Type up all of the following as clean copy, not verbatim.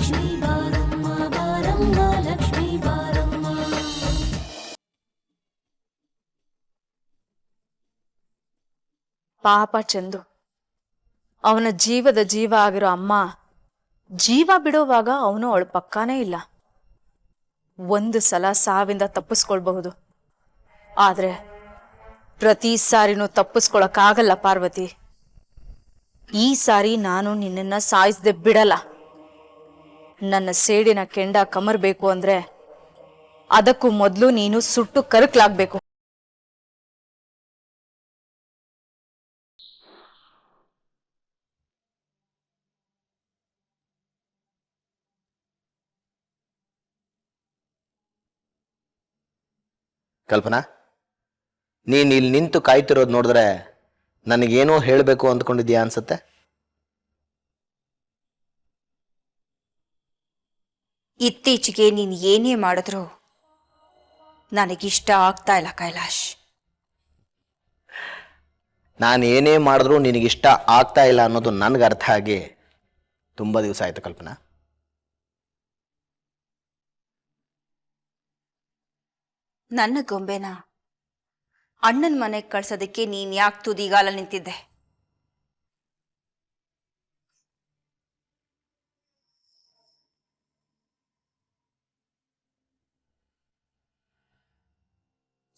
ಲಕ್ಷ್ಮೀ ಬಾರಮ್ಮ ಬಾರಮ್ಮ ಲಕ್ಷ್ಮೀ ಬಾರಮ್ಮ. ಪಾಪ ಚಂದು, ಅವನ ಜೀವದ ಜೀವ ಆಗಿರೋ ಅಮ್ಮ ಜೀವ ಬಿಡುವಾಗ ಅವನು ಅವಳ ಪಕ್ಕಾನೇ ಇಲ್ಲ. ಒಂದು ಸಲ ಸಾವಿಂದ ತಪ್ಪಿಸ್ಕೊಳ್ಬಹುದು, ಆದ್ರೆ ಪ್ರತಿ ಸಾರಿನೂ ತಪ್ಪಿಸ್ಕೊಳಕ್ಕಾಗಲ್ಲ ಪಾರ್ವತಿ. ಈ ಸಾರಿ ನಾನು ನಿನ್ನನ್ನ ಸಾಯಿಸದೆ ಬಿಡಲ್ಲ. ನನ್ನ ಸೇಡಿನ ಕೆಂಡ ಕಮರ್ಬೇಕು ಅಂದ್ರೆ ಅದಕ್ಕೂ ಮೊದಲು ನೀನು ಸುಟ್ಟು ಕರಕಲಾಗ್ಬೇಕು. ಕಲ್ಪನಾ, ನೀನು ಇಲ್ಲಿ ನಿಂತು ಕಾಯ್ತಿರೋದು ನೋಡಿದ್ರೆ ನನಗೇನೋ ಹೇಳಬೇಕು ಅಂದ್ಕೊಂಡಿದ್ಯಾ ಅನ್ಸುತ್ತೆ. ಇತ್ತೀಚೆಗೆ ನೀನು ಏನೇ ಮಾಡಿದ್ರು ನನಗಿಷ್ಟ ಆಗ್ತಾ ಇಲ್ಲ ಕೈಲಾಶ್. ನಾನು ಏನೇ ಮಾಡಿದ್ರೂ ನಿನಗಿಷ್ಟ ಆಗ್ತಾ ಇಲ್ಲ ಅನ್ನೋದು ನನಗೆ ಅರ್ಥ ಆಗಿ ತುಂಬ ದಿವಸ ಆಯಿತು ಕಲ್ಪನಾ. ನನ್ನ ಗೊಂಬೆನ ಅಣ್ಣನ ಮನೆಗೆ ಕಳ್ಸೋದಕ್ಕೆ ನೀನ್ ಯಾಕೆ ತುದಿಗಾಲ ನಿಂತಿದ್ದೆ?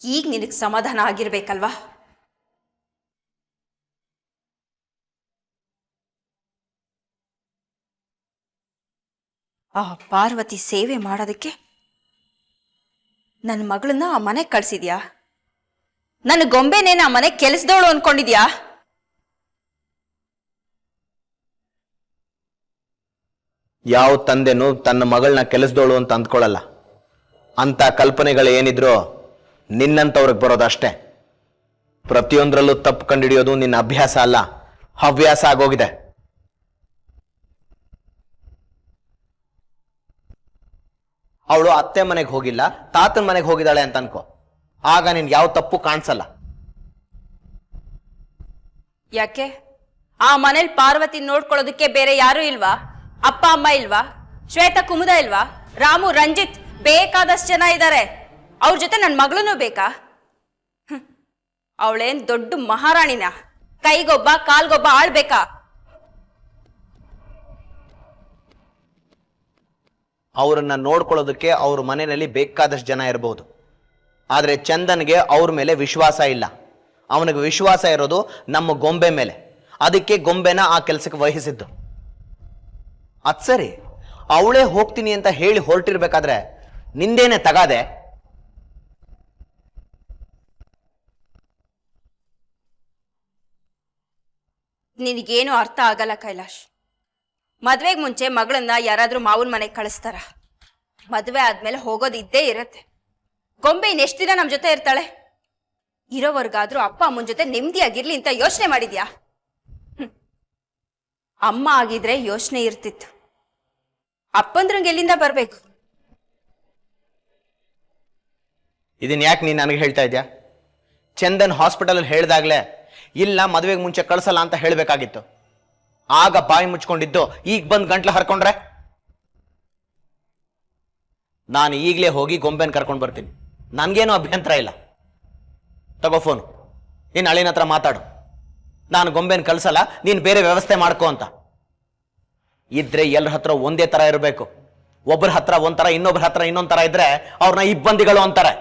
ಈಗ ನಿನಗೆ ಸಮಾಧಾನ ಆಗಿರ್ಬೇಕಲ್ವಾ? ಆ ಪಾರ್ವತಿ ಸೇವೆ ಮಾಡೋದಕ್ಕೆ ನನ್ನ ಮಗಳನ್ನ ಆ ಮನೆಗೆ ಕಳ್ಸಿದ್ಯಾ? ನನ್ನ ಗೊಂಬೆನೇನ ಆ ಮನೆಗೆ ಕೆಲಸದವಳು ಅನ್ಕೊಂಡಿದ್ಯಾ? ಯಾವ ತಂದೆನೂ ತನ್ನ ಮಗಳನ್ನ ಕೆಲಸದವಳು ಅಂತ ಅಂದ್ಕೊಳ್ಳಲ್ಲ. ಅಂತ ಕಲ್ಪನೆಗಳು ಏನಿದ್ರೋ ನಿನ್ನಂತವ್ರಿಗೆ ಬರೋದಷ್ಟೇ. ಪ್ರತಿಯೊಂದರಲ್ಲೂ ತಪ್ಪು ಕಂಡುಹಿಡಿಯೋದು ನಿನ್ನ ಅಭ್ಯಾಸ ಅಲ್ಲ, ಹವ್ಯಾಸ ಆಗೋಗಿದೆ. ಅವಳು ಅತ್ತೆ ಮನೆಗೆ ಹೋಗಿಲ್ಲ, ತಾತನ ಮನೆಗೆ ಹೋಗಿದ್ದಾಳೆ ಅಂತ ಅನ್ಕೋ, ಆಗ ನಿನ್ಗೆ ಯಾವ ತಪ್ಪು ಕಾಣಿಸಲ್ಲ. ಯಾಕೆ ಆ ಮನೇಲಿ ಪಾರ್ವತಿ ನೋಡ್ಕೊಳ್ಳೋದಕ್ಕೆ ಬೇರೆ ಯಾರು ಇಲ್ವಾ? ಅಪ್ಪ ಅಮ್ಮ ಇಲ್ವಾ? ಶ್ವೇತಾ ಕುಮುದ ಇಲ್ವಾ? ರಾಮು ರಂಜಿತ್ ಬೇಕಾದಷ್ಟು ಜನ ಇದ್ದಾರೆ. ಅವ್ರ ಜೊತೆ ನನ್ನ ಮಗಳೂ ಬೇಕಾ? ಅವಳೇನ್ ದೊಡ್ಡ ಮಹಾರಾಣಿನ ಕೈಗೊಬ್ಬ ಕಾಲ್ಗೊಬ್ಬ ಆಳ್ಬೇಕಾ? ಅವರನ್ನ ನೋಡ್ಕೊಳ್ಳೋದಕ್ಕೆ ಅವ್ರ ಮನೆಯಲ್ಲಿ ಬೇಕಾದಷ್ಟು ಜನ ಇರಬಹುದು, ಆದರೆ ಚಂದನ್ಗೆ ಅವ್ರ ಮೇಲೆ ವಿಶ್ವಾಸ ಇಲ್ಲ. ಅವನಿಗೆ ವಿಶ್ವಾಸ ಇರೋದು ನಮ್ಮ ಗೊಂಬೆ ಮೇಲೆ. ಅದಕ್ಕೆ ಗೊಂಬೆನ ಆ ಕೆಲಸಕ್ಕೆ ವಹಿಸಿದ್ದು. ಅದ್ ಸರಿ, ಅವಳೇ ಹೋಗ್ತೀನಿ ಅಂತ ಹೇಳಿ ಹೊರಟಿರ್ಬೇಕಾದ್ರೆ ನಿಂದೇನೆ ತಗಾದೆ? ನಿನಗೇನು ಅರ್ಥ ಆಗಲ್ಲ ಕೈಲಾಶ್. ಮದ್ವೆಗೆ ಮುಂಚೆ ಮಗಳನ್ನ ಯಾರಾದ್ರೂ ಮಾವನ ಮನೆಗೆ ಕಳಿಸ್ತಾರ? ಮದ್ವೆ ಆದ್ಮೇಲೆ ಹೋಗೋದು ಇದ್ದೇ ಇರತ್ತೆ. ಗೊಂಬೆ ಇನ್ನೆಷ್ಟು ದಿನ ನಮ್ಮ ಜೊತೆ ಇರ್ತಾಳೆ? ಇರೋವರ್ಗಾದ್ರೂ ಅಪ್ಪ ಅಮ್ಮನ ಜೊತೆ ನೆಮ್ಮದಿಯಾಗಿರ್ಲಿ ಅಂತ ಯೋಚನೆ ಮಾಡಿದ್ಯಾ? ಅಮ್ಮ ಆಗಿದ್ರೆ ಯೋಚನೆ ಇರ್ತಿತ್ತು, ಅಪ್ಪಂದ್ರಂಗೆ ಎಲ್ಲಿಂದ ಬರ್ಬೇಕು? ಇದನ್ನ ಯಾಕೆ ನೀನು ನನಗೆ ಹೇಳ್ತಾ ಇದ್ಯಾ? ಚಂದನ್ ಹಾಸ್ಪಿಟಲ್ ಹೇಳ್ದಾಗ್ಲೇ ಇಲ್ಲ ಮದುವೆಗೆ ಮುಂಚೆ ಕಳ್ಸಲ್ಲ ಅಂತ ಹೇಳಬೇಕಾಗಿತ್ತು. ಆಗ ಬಾಯಿ ಮುಚ್ಕೊಂಡಿದ್ದು ಈಗ ಬಂದು ಗಂಟ್ಲ ಹರ್ಕೊಂಡ್ರೆ? ನಾನು ಈಗಲೇ ಹೋಗಿ ಗೊಂಬೆನ ಕರ್ಕೊಂಡು ಬರ್ತೀನಿ, ನನಗೇನು ಅಭ್ಯಂತರ ಇಲ್ಲ. ತಗೋ ಫೋನು, ನೀನು ಅಳಿನ ಹತ್ರ ಮಾತಾಡು. ನಾನು ಗೊಂಬೆನ ಕಳ್ಸಲ್ಲ, ನೀನು ಬೇರೆ ವ್ಯವಸ್ಥೆ ಮಾಡ್ಕೋ ಅಂತ. ಇದ್ರೆ ಎಲ್ಲರ ಹತ್ರ ಒಂದೇ ತರ ಇರಬೇಕು. ಒಬ್ಬರ ಹತ್ರ ಒಂಥರ, ಇನ್ನೊಬ್ಬರ ಹತ್ರ ಇನ್ನೊಂದ್ ತರ ಇದ್ರೆ ಅವ್ರನ್ನ ಇಬ್ಬಂದಿಗಳು ಅಂತಾರೆ.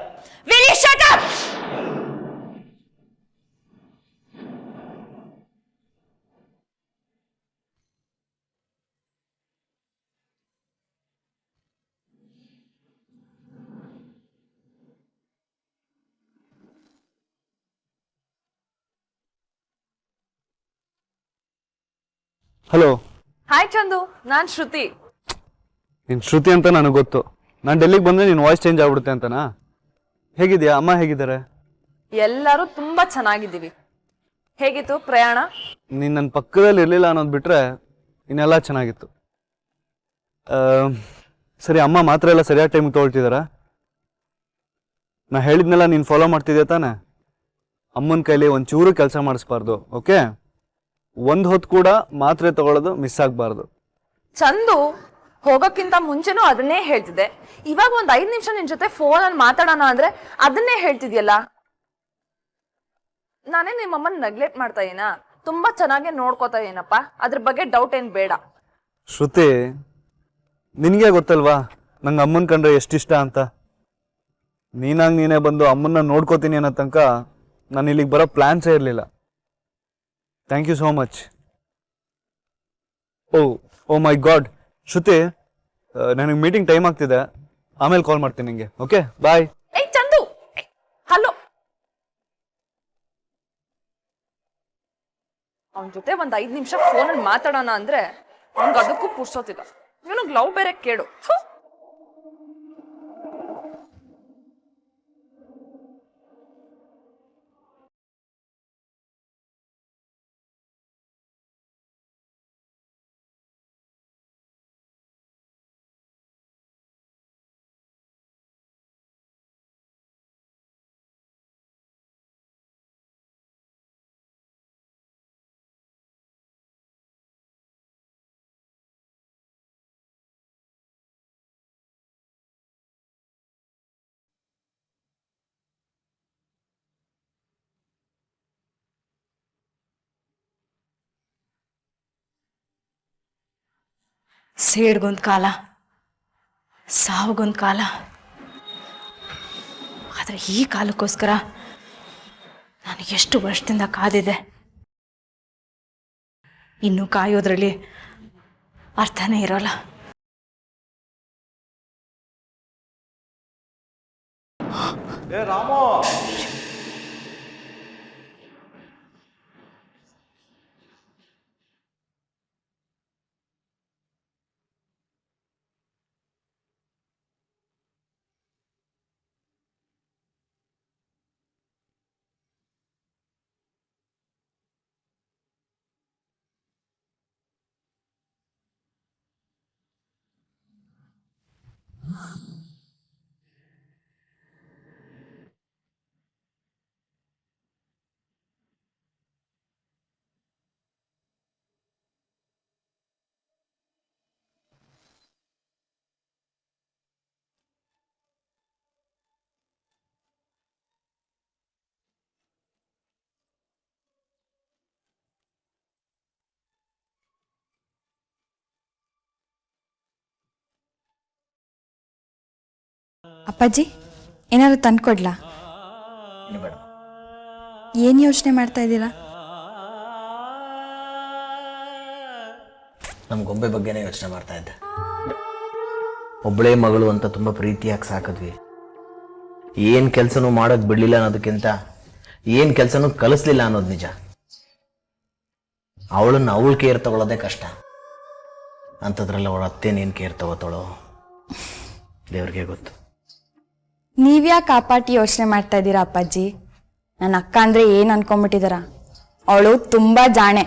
ಹಲೋ. ಹಾಯ್ ಚಂದು, ನಾನ್ ಶ್ರುತಿ. ನೀನು ಶ್ರುತಿ ಅಂತ ನನಗೆ ಗೊತ್ತು. ನಾನು ಡೆಲ್ಲಿಗೆ ಬಂದರೆ ನಿನ್ನ ವಾಯ್ಸ್ ಚೇಂಜ್ ಆಗ್ಬಿಡುತ್ತೆ ಅಂತನಾ? ಹೇಗಿದೆಯಾ? ಅಮ್ಮ ಹೇಗಿದ್ದಾರೆ? ಎಲ್ಲರೂ ತುಂಬಾ ಚೆನ್ನಾಗಿದ್ದೀವಿ. ಹೇಗಿತ್ತು ಪ್ರಯಾಣ? ನೀನು ನನ್ನ ಪಕ್ಕದಲ್ಲಿ ಇರಲಿಲ್ಲ ಅನ್ನೋದು ಬಿಟ್ಟರೆ ಇನ್ನೆಲ್ಲ ಚೆನ್ನಾಗಿತ್ತು. ಸರಿ, ಅಮ್ಮ ಮಾತ್ರ ಎಲ್ಲ ಸರಿಯಾದ ಟೈಮಿಗೆ ತೊಗೊಳ್ತಿದ್ದಾರಾ? ನಾ ಹೇಳಿದ್ನೆಲ್ಲ ನೀನು ಫಾಲೋ ಮಾಡ್ತಿದ್ಯಾ ತಾನೆ? ಅಮ್ಮನ ಕೈಲಿ ಒಂಚೂರು ಕೆಲಸ ಮಾಡಿಸ್ಬಾರ್ದು, ಓಕೆ? ಒಂದು ಹೊತ್ತು ಕೂಡ ಮಾತ್ರೆ ತಗೊಳ್ಳೋದು ಮಿಸ್ ಆಗಬಾರ್ದು. ಚಂದು, ಹೋಗೋಕ್ಕಿಂತ ಮುಂಚೆನೂ ಅದನ್ನೇ ಹೇಳ್ತಿದ್ದೆ. ಇವಾಗ ಒಂದ್ 5 ನಿಮಿಷ ನಿನ್ ಜೊತೆ ಫೋನಲ್ಲಿ ಮಾತಾಡೋಣ ಅಂದ್ರೆ ಅದನ್ನೇ ಹೇಳ್ತಿದ್ಯಲ್ಲ. ನಾನೇ ನಿಮ್ಮಮ್ಮನ ನೆಗ್ಲೆಕ್ಟ್ ಮಾಡ್ತಾ ಇದೀನಾ? ತುಂಬಾ ಚೆನ್ನಾಗಿ ನೋಡ್ಕೋತಾ ಇದೀನಪ್ಪ, ಅದ್ರ ಬಗ್ಗೆ ಡೌಟ್ ಏನ್ ಬೇಡ. ಶ್ರುತಿ, ನಿನಗೆ ಗೊತ್ತಲ್ವಾ ನಂಗೆ ಅಮ್ಮನ ಕಂಡ್ರೆ ಎಷ್ಟಿಷ್ಟ ಅಂತ. ನೀನೇ ಬಂದು ಅಮ್ಮನ್ನ ನೋಡ್ಕೋತೀನಿ ಅನ್ನೋ ತನಕ ನಾನು ಇಲ್ಲಿಗೆ ಬರೋ ಪ್ಲ್ಯಾನ್ಸೇ ಇರಲಿಲ್ಲ. Thank you so much. Oh my god Shruti, ನನಗೆ ಮೀಟಿಂಗ್ ಟೈಮ್ ಆಗ್ತಿದೆ, ಆಮೇಲೆ ಕಾಲ್ ಮಾಡ್ತೀನಿ ನಿಂಗೆ. Okay, bye. ಏಯ್ ಚಂದು, ಹಲೋ. ಅವನ ಜೊತೆ ಒಂದ್ 5 ನಿಮಿಷ ಫೋನಲ್ಲಿ ಮಾತಾಡೋಣ ಅಂದ್ರೆ ಅವ್ನಿಗೆ ಅದಕ್ಕೂ ಪುರ್ಸೋತಿಲ್ಲ. ಇವನಿಗೆ ಲವ್ ಬೇರೆ ಕೇಳು. ಸೇಡ್ಗೊಂದು ಕಾಲ, ಸಾವುಗೊಂದು ಕಾಲ. ಆದರೆ ಈ ಕಾಲಕ್ಕೋಸ್ಕರ ನಾನು ಎಷ್ಟು ವರ್ಷದಿಂದ ಕಾದಿದೆ. ಇನ್ನು ಕಾಯೋದ್ರಲ್ಲಿ ಅರ್ಥನೇ ಇರೋಲ್ಲ. ಅಪ್ಪಾಜಿ, ಏನಾದ್ರು ತಂದ್ಕೊಡ್ಲಾ? ಏನು ಯೋಚನೆ ಮಾಡ್ತಾ ಇದ್ದೀರಾ? ನಮ್ಮ ಗೊಂಬೆ ಬಗ್ಗೆನೇ ಯೋಚನೆ ಮಾಡ್ತಾ ಇದ್ದೆ. ಒಬ್ಬಳೇ ಮಗಳು ಅಂತ ತುಂಬ ಪ್ರೀತಿಯಾಗಿ ಸಾಕಿದ್ವಿ. ಏನು ಕೆಲಸನೂ ಮಾಡೋದು ಬಿಡಲಿಲ್ಲ ಅನ್ನೋದಕ್ಕಿಂತ ಏನು ಕೆಲಸನೂ ಕಲಿಸ್ಲಿಲ್ಲ ಅನ್ನೋದು ನಿಜ. ಅವಳನ್ನು ಅವಳು ಕೇರ್ ತಗೊಳ್ಳೋದೇ ಕಷ್ಟ. ಅಂಥದ್ರಲ್ಲಿ ಅವಳ ಅತ್ತೇನೇನು ಕೇರ್ ತಗೋತಾಳೋ ದೇವ್ರಿಗೆ ಗೊತ್ತು. ನೀವ್ಯಾಕೆ ಕಾಪಾಟಿ ಯೋಚನೆ ಮಾಡ್ತಾ ಇದ್ದೀರಾ ಅಪ್ಪಾಜಿ? ನನ್ನ ಅಕ್ಕ ಅಂದರೆ ಏನು ಅನ್ಕೊಂಬಿಟ್ಟಿದಾರ? ಅವಳು ತುಂಬ ಜಾಣೆ.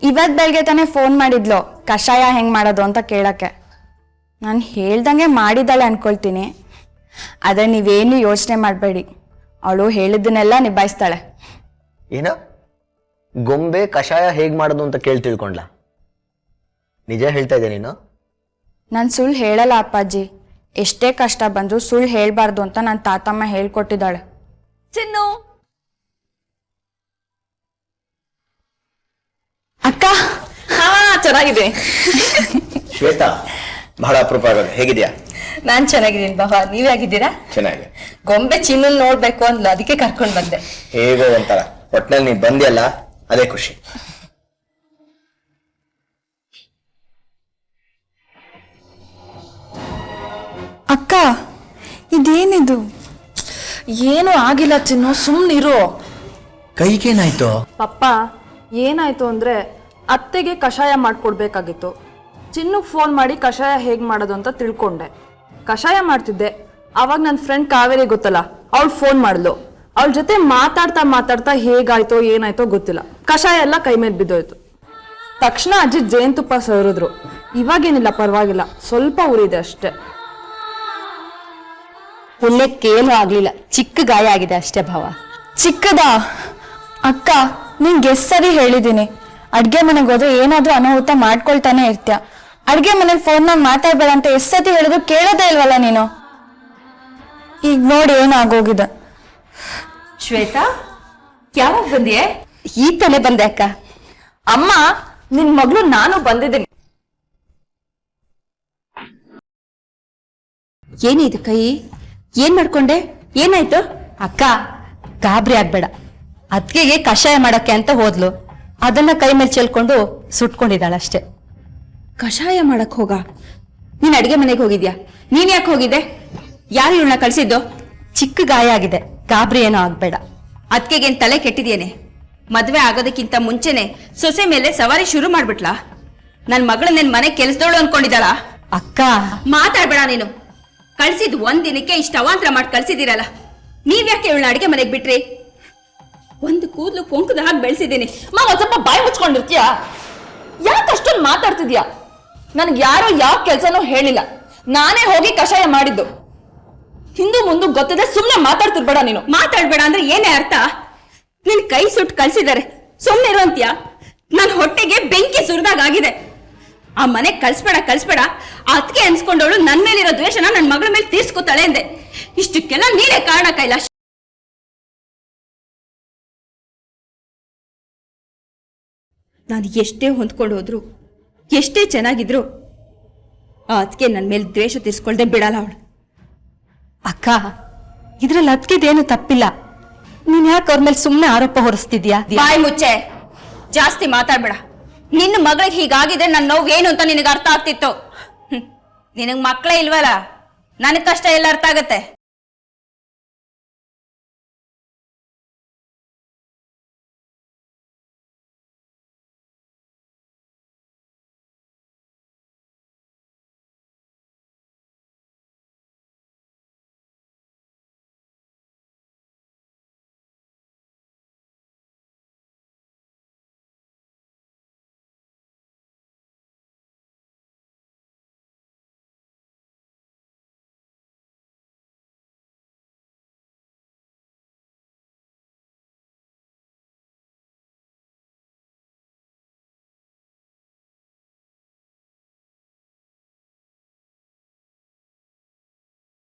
ಇವತ್ತು ಬೆಳಗ್ಗೆ ತಾನೇ ಫೋನ್ ಮಾಡಿದ್ಲು ಕಷಾಯ ಹೆಂಗೆ ಮಾಡೋದು ಅಂತ ಕೇಳೋಕ್ಕೆ. ನಾನು ಹೇಳ್ದಂಗೆ ಮಾಡಿದ್ದಾಳೆ ಅನ್ಕೊಳ್ತೀನಿ. ಆದರೆ ನೀವೇನು ಯೋಚನೆ ಮಾಡಬೇಡಿ, ಅವಳು ಹೇಳಿದ್ದನ್ನೆಲ್ಲ ನಿಭಾಯಿಸ್ತಾಳೆ. ಏನ ಗೊಂಬೆ ಕಷಾಯ ಹೇಗೆ ಮಾಡೋದು ಅಂತ ಕೇಳಿ ತಿಳ್ಕೊಂಡ್ಲ? ನಿಜ ಹೇಳ್ತಾ ಇದ್ದೆ ನೀನು? ನಾನು ಸುಳ್ಳು ಹೇಳಲ್ಲ ಅಪ್ಪಾಜಿ. ಎಷ್ಟೇ ಕಷ್ಟ ಬಂದರೂ ಸುಳ್ಳು ಹೇಳಬಾರ್ದು ಅಂತ ನನ್ನ ತಾತಮ್ಮ ಹೇಳ್ಕೊಟ್ಟಿದ್ದಾಳೆ. ಚಿನ್ನು, ಅಕ್ಕ. ಹಾ, ಚೆನ್ನಾಗಿದೆ. ಶ್ವೇತಾ, ಬಹಳ ಅಪರೂಪ ಆಗೋದು. ಹೇಗಿದ್ಯಾ? ನಾನು ಚೆನ್ನಾಗಿದ್ದೀನಿ ಬಾಬಾ, ನೀವ್ ಹೇಗಿದ್ದೀರಾ? ಚೆನ್ನಾಗಿ. ಗೊಂಬೆ ಚಿನ್ನ ನೋಡ್ಬೇಕು ಅಂದ್ಲು, ಅದಕ್ಕೆ ಕರ್ಕೊಂಡು ಬಂದೆ. ಹೇಗೋ ಒಂಥರ ಒಟ್ನಲ್ಲಿ ನೀನ್ ಬಂದಿಯಲ್ಲ, ಅದೇ ಖುಷಿ. ಅಕ್ಕ, ಇದೇನಿದು? ಏನು ಆಗಿಲ್ಲ ಚಿನ್ನು, ಸುಮ್ಮನಿರು. ಕೈಗೇನಾಯ್ತು? ಪಪ್ಪ, ಏನಾಯ್ತು ಅಂದ್ರೆ ಅತ್ತೆಗೆ ಕಷಾಯ ಮಾಡ್ಕೊಡ್ಬೇಕಾಗಿತ್ತು. ಚಿನ್ನುಗ್ ಫೋನ್ ಮಾಡಿ ಕಷಾಯ ಹೇಗ್ ಮಾಡೋದು ಅಂತ ತಿಳ್ಕೊಂಡೆ. ಕಷಾಯ ಮಾಡ್ತಿದ್ದೆ, ಅವಾಗ ನನ್ನ ಫ್ರೆಂಡ್ ಕಾವೇರಿ ಗೊತ್ತಲ್ಲ, ಅವಳು ಫೋನ್ ಮಾಡಿದ್ಲು. ಅವಳ ಜೊತೆ ಮಾತಾಡ್ತಾ ಹೇಗಾಯ್ತೋ ಏನಾಯ್ತೋ ಗೊತ್ತಿಲ್ಲ, ಕಷಾಯ ಎಲ್ಲ ಕೈ ಮೇಲೆ ಬಿದ್ದೋಯ್ತು. ತಕ್ಷಣ ಅಜ್ಜಿ ಜೇನುತುಪ್ಪ ಸವರಿದ್ರು. ಇವಾಗೇನಿಲ್ಲ, ಪರವಾಗಿಲ್ಲ, ಸ್ವಲ್ಪ ಉರಿದೆ ಅಷ್ಟೇ. ಪುಣ್ಯಕ್ಕೇನು ಆಗ್ಲಿಲ್ಲ, ಚಿಕ್ಕ ಗಾಯ ಆಗಿದೆ ಅಷ್ಟೇ ಭಾವ. ಚಿಕ್ಕದಾ? ಅಕ್ಕ, ನಿಂಗೆ ಎಷ್ಟು ಸರಿ ಹೇಳಿದ್ದೀನಿ, ಅಡ್ಗೆ ಮನೆಗೆ ಹೋದ್ರೆ ಏನಾದ್ರೂ ಅನಾಹುತ ಮಾಡ್ಕೊಳ್ತಾನೆ ಇರ್ತೀಯ. ಅಡ್ಗೆ ಮನೇಲಿ ಫೋನ್ನಾಗ ಮಾತಾಡ್ಬೇಡ ಅಂತ ಎಷ್ಟ್ ಸತಿ ಹೇಳಿದ್ರು ಕೇಳೋದೇ ಇಲ್ವಲ್ಲ ನೀನು. ಈಗ ನೋಡಿ ಏನಾಗೋಗಿದೆ. ಶ್ವೇತಾ, ಯಾವಾಗ ಬಂದಿಯೇ? ಈ ತಾನೇ ಬಂದೆ ಅಕ್ಕ. ಅಮ್ಮ, ನಿನ್ ಮಗಳು ನಾನು ಬಂದಿದ್ದೀನಿ. ಏನಿದು ಕೈ? ಏನ್ ಮಾಡ್ಕೊಂಡೆ? ಏನಾಯ್ತು? ಅಕ್ಕ, ಗಾಬರಿ ಆಗ್ಬೇಡ. ಅದ್ಕೆಗೆ ಕಷಾಯ ಮಾಡಕ್ಕೆ ಅಂತ ಹೋದ್ಲು. ಅದನ್ನ ಕೈ ಮೇಲೆ ಚೆಲ್ಕೊಂಡು ಸುಟ್ಕೊಂಡಿದ್ದಾಳಷ್ಟೇ. ಕಷಾಯ ಮಾಡಕ್ ಹೋಗ? ನೀನ್ ಅಡಿಗೆ ಮನೆಗೆ ಹೋಗಿದ್ಯಾ? ನೀನ್ ಯಾಕೆ ಹೋಗಿದ್ದೆ? ಯಾರು ಇವಳನ್ನ ಕಳ್ಸಿದ್ದು? ಚಿಕ್ಕ ಗಾಯ ಆಗಿದೆ, ಗಾಬರಿ ಏನೋ ಆಗ್ಬೇಡ. ಅದ್ಕೆಗೇನ್ ತಲೆ ಕೆಟ್ಟಿದ್ಯೇನೆ? ಮದ್ವೆ ಆಗೋದಕ್ಕಿಂತ ಮುಂಚೆನೆ ಸೊಸೆ ಮೇಲೆ ಸವಾರಿ ಶುರು ಮಾಡ್ಬಿಟ್ಲಾ? ನನ್ ಮಗಳು ನಿನ್ ಮನೆ ಕೆಲ್ಸದವಳು ಅನ್ಕೊಂಡಿದ್ದಾಳ? ಅಕ್ಕ, ಮಾತಾಡ್ಬೇಡ ನೀನು. ಕಳ್ಸಿದ್ ಒಂದ್ ದಿನಕ್ಕೆ ಇಷ್ಟ ಅವಾಂತರ ಮಾಡಿ ಕಳ್ಸಿದಿರಲ್ಲ. ನೀವ್ಯಾಕೆ ಇವಳನ್ನ ಅಡಿಗೆ ಮನೆಗೆ ಬಿಟ್ರಿ? ಒಂದು ಕೂದಲು ಕೊಂಕದ ಹಾಗೆ ಬೆಳೆಸಿದ್ದೀನಿ. ಒಂದ್ ಸ್ವಲ್ಪ ಬಾಯಿ ಮುಚ್ಕೊಂಡಿರ್ತೀಯ? ಯಾಕೆ ಅಷ್ಟೊಂದು ಮಾತಾಡ್ತಿದ್ಯಾ? ನನ್ಗೆ ಯಾರೋ ಯಾವ ಕೆಲ್ಸನೂ ಹೇಳಿಲ್ಲ, ನಾನೇ ಹೋಗಿ ಕಷಾಯ ಮಾಡಿದ್ದು. ಹಿಂದೂ ಮುಂದೆ ಗೊತ್ತಿದೆ, ಸುಮ್ನೆ ಮಾತಾಡ್ತಿರ್ಬೇಡ ನೀನು. ಮಾತಾಡ್ಬೇಡ ಅಂದ್ರೆ ಏನೇ ಅರ್ಥ? ನಿನ್ ಕೈ ಸುಟ್ಟು ಕಳ್ಸಿದ್ದಾರೆ, ಸುಮ್ನೆ ಇರುವಂತ್ಯಾ? ನನ್ ಹೊಟ್ಟೆಗೆ ಬೆಂಕಿ ಸುರಿದಾಗಿದೆ. ಆ ಮನೆ ಕಳ್ಸ್ಬೇಡ ಅದಕ್ಕೆ ಅನ್ಸ್ಕೊಂಡವಳು ನನ್ ಮೇಲಿರೋ ದ್ವೇಷನ ನನ್ ಮಗಳ ಮೇಲೆ ತೀರ್ಸ್ಕೊತಾಳೆ ಅಂದೆ. ಇಷ್ಟಕ್ಕೆಲ್ಲ ನೀನೇ ಕಾರಣ ಕೈಲಾಶ್. ನಾನು ಎಷ್ಟೇ ಹೊಂದ್ಕೊಂಡು ಹೋದ್ರು, ಎಷ್ಟೇ ಚೆನ್ನಾಗಿದ್ರು, ಅದಕ್ಕೆ ನನ್ ಮೇಲೆ ದ್ವೇಷ ತೀರ್ಸ್ಕೊಳ್ದೆ ಬಿಡಲ್ಲ ಅವಳು. ಅಕ್ಕ, ಇದ್ರಲ್ಲಿ ಅದ್ಕಿದೇನು ತಪ್ಪಿಲ್ಲ. ನೀನ್ ಯಾಕೆ ಅವ್ರ ಮೇಲೆ ಸುಮ್ನೆ ಆರೋಪ ಹೊರಿಸ್ತಿದ್ಯಾ? ಬಾಯಿ ಮುಚ್ಚೆ, ಜಾಸ್ತಿ ಮಾತಾಡ್ಬೇಡ. ನಿನ್ನ ಮಗಳಿಗೆ ಹೀಗಾಗಿದೆ, ನನ್ನ ನೋವು ಏನು ಅಂತ ನಿನಗೆ ಅರ್ಥ ಆಗ್ತಿತ್ತು. ನಿನಗ್ ಮಕ್ಕಳೇ ಇಲ್ವಲ್ಲ, ನನಗ್ ಕಷ್ಟ ಎಲ್ಲ ಅರ್ಥ ಆಗತ್ತೆ.